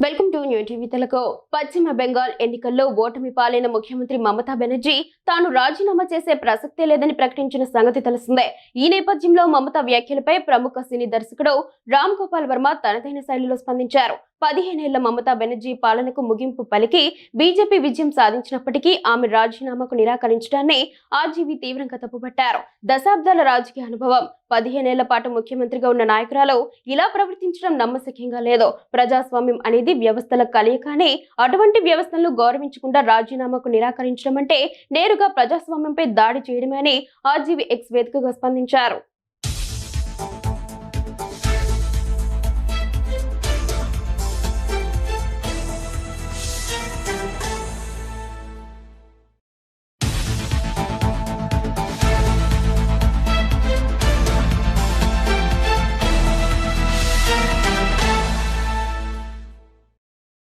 Welcome to new TV Telugu. పశ్చిమ బెంగాల్ ఎన్నికల్లో ఓటమి పాలైన ముఖ్యమంత్రి మమతా బెనర్జీ తాను రాజీనామా చేసే ప్రసక్తే లేదని ప్రకటించిన సంగతి తెలిసిందే. ఈ నేపథ్యంలో మమతా వ్యాఖ్యలపై ప్రముఖ సినీ దర్శకుడు రామ్ గోపాల్ వర్మ తనదైన శైలిలో స్పందించారు. 15 ఏళ్ల మమతా బెనర్జీ పాలనకు ముగింపు పలికి బీజేపీ విజయం సాధించినప్పటికీ ఆమె రాజీనామాకు నిరాకరించడాన్ని ఆర్జీవీ తీవ్రంగా తప్పుపట్టారు. దశాబ్దాల రాజకీయ అనుభవం, 15 ఏళ్ల పాటు ముఖ్యమంత్రిగా ఉన్న నాయకురాలు ఇలా ప్రవర్తించడం నమ్మశక్యంగా లేదు. ప్రజాస్వామ్యం అనేది వ్యవస్థల కలయికనే. అటువంటి వ్యవస్థలను గౌరవించకుండా రాజీనామాకు నిరాకరించడం అంటే నేరుగా ప్రజాస్వామ్యంపై దాడి చేయడమే అని ఆర్జీవీ ఎక్స్ వేదికగా స్పందించారు.